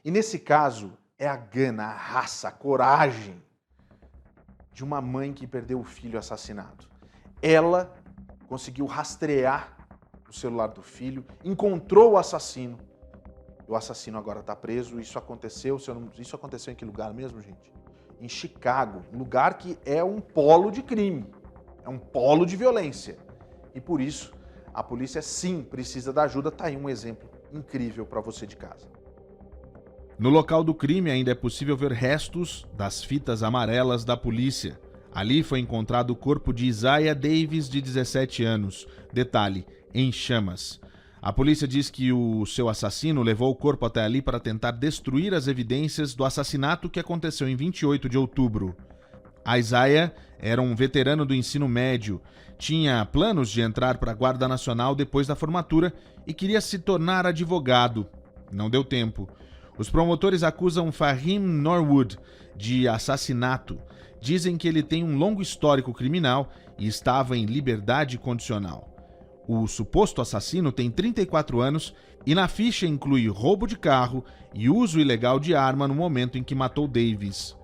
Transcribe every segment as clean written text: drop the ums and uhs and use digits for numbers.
E nesse caso, é a gana, a raça, a coragem de uma mãe que perdeu o filho assassinado. Ela conseguiu rastrear o celular do filho, encontrou o assassino. O assassino agora está preso. Isso aconteceu em que lugar mesmo, gente? Em Chicago, um lugar que é um polo de crime, é um polo de violência. E por isso, a polícia sim precisa da ajuda. Tá aí um exemplo incrível para você de casa. No local do crime ainda é possível ver restos das fitas amarelas da polícia. Ali foi encontrado o corpo de Isaiah Davis, de 17 anos. Detalhe, em chamas. A polícia diz que o seu assassino levou o corpo até ali para tentar destruir as evidências do assassinato que aconteceu em 28 de outubro. Isaiah era um veterano do ensino médio, tinha planos de entrar para a Guarda Nacional depois da formatura e queria se tornar advogado. Não deu tempo. Os promotores acusam Fahim Norwood de assassinato. Dizem que ele tem um longo histórico criminal e estava em liberdade condicional. O suposto assassino tem 34 anos e na ficha inclui roubo de carro e uso ilegal de arma no momento em que matou Davis.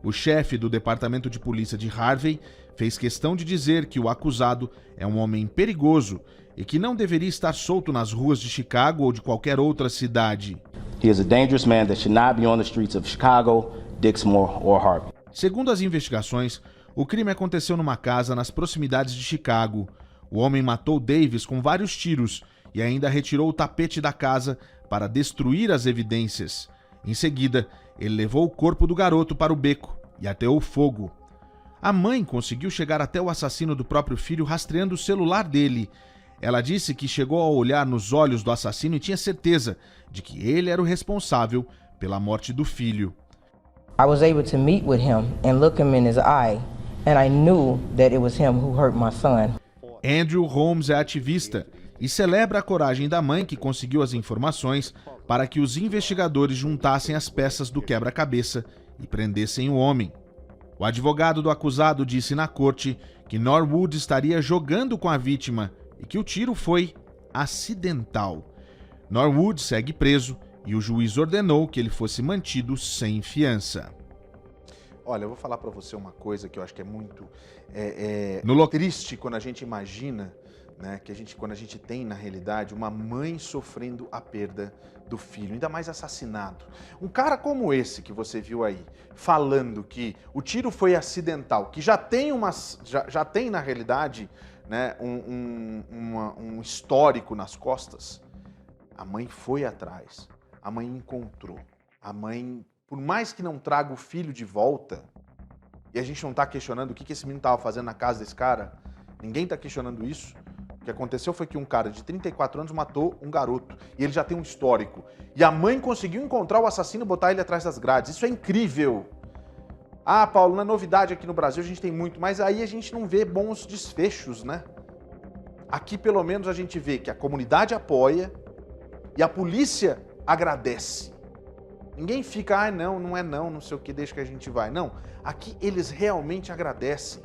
O chefe do Departamento de Polícia de Harvey fez questão de dizer que o acusado é um homem perigoso e que não deveria estar solto nas ruas de Chicago ou de qualquer outra cidade. He is a dangerous man that should not be on the streets of Chicago, Dixmoor or Harvey. Segundo as investigações, o crime aconteceu numa casa nas proximidades de Chicago. O homem matou Davis com vários tiros e ainda retirou o tapete da casa para destruir as evidências. Em seguida, ele levou o corpo do garoto para o beco e ateou fogo. A mãe conseguiu chegar até o assassino do próprio filho rastreando o celular dele. Ela disse que chegou a olhar nos olhos do assassino e tinha certeza de que ele era o responsável pela morte do filho. I was able to meet with him and look him in his eye, and I knew that it was him who hurt my son. Andrew Holmes é ativista e celebra a coragem da mãe que conseguiu as informações para que os investigadores juntassem as peças do quebra-cabeça e prendessem o homem. O advogado do acusado disse na corte que Norwood estaria jogando com a vítima e que o tiro foi acidental. Norwood segue preso e o juiz ordenou que ele fosse mantido sem fiança. Olha, eu vou falar pra você uma coisa que eu acho que é muito triste quando a gente imagina, né, quando a gente tem na realidade uma mãe sofrendo a perda do filho, ainda mais assassinado. Um cara como esse que você viu aí, falando que o tiro foi acidental, que já tem na realidade, né, um histórico nas costas. A mãe foi atrás, a mãe encontrou, a mãe, por mais que não traga o filho de volta, e a gente não está questionando o que esse menino estava fazendo na casa desse cara, ninguém está questionando isso. O que aconteceu foi que um cara de 34 anos matou um garoto, e ele já tem um histórico. E a mãe conseguiu encontrar o assassino e botar ele atrás das grades. Isso é incrível. Ah, Paulo, não é novidade aqui no Brasil, a gente tem muito, mas aí a gente não vê bons desfechos, né? Aqui, pelo menos, a gente vê que a comunidade apoia e a polícia agradece. Ninguém fica, ah, não é não sei o que, deixa que a gente vai. Não, aqui eles realmente agradecem.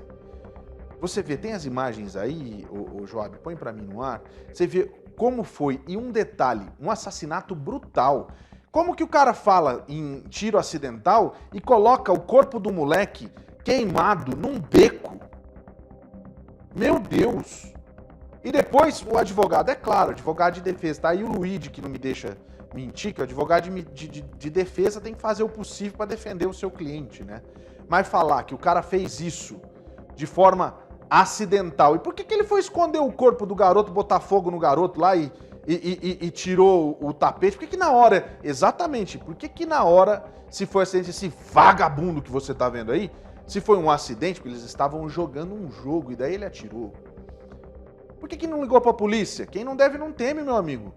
Você vê, tem as imagens aí, o Joab, põe pra mim no ar, você vê como foi, e um detalhe, um assassinato brutal. Como que o cara fala em tiro acidental e coloca o corpo do moleque queimado num beco? Meu Deus! E depois o advogado, é claro, advogado de defesa, tá aí o Luigi que não me deixa mentir, que o advogado de defesa tem que fazer o possível para defender o seu cliente, né? Mas falar que o cara fez isso de forma acidental, e por que ele foi esconder o corpo do garoto, botar fogo no garoto lá e tirou o tapete? Por que na hora, exatamente, por que na hora, se foi acidente, esse vagabundo que você tá vendo aí, se foi um acidente, porque eles estavam jogando um jogo e daí ele atirou. Por que não ligou pra polícia? Quem não deve não teme, meu amigo.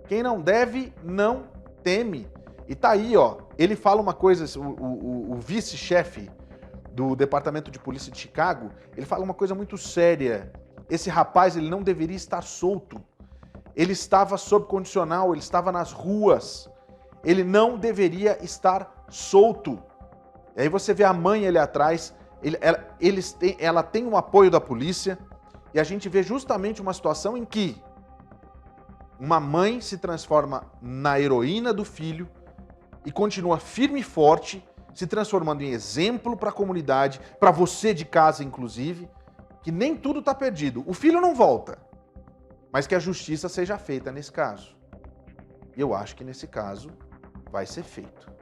Quem não deve não teme. E tá aí, ó, ele fala uma coisa, o vice-chefe do Departamento de Polícia de Chicago, ele fala uma coisa muito séria. Esse rapaz, ele não deveria estar solto. Ele estava sob condicional, ele estava nas ruas. Ele não deveria estar solto. E aí você vê a mãe ali atrás, ela tem um apoio da polícia, e a gente vê justamente uma situação em que uma mãe se transforma na heroína do filho e continua firme e forte, se transformando em exemplo para a comunidade, para você de casa, inclusive, que nem tudo está perdido. O filho não volta, mas que a justiça seja feita nesse caso. E eu acho que nesse caso vai ser feito.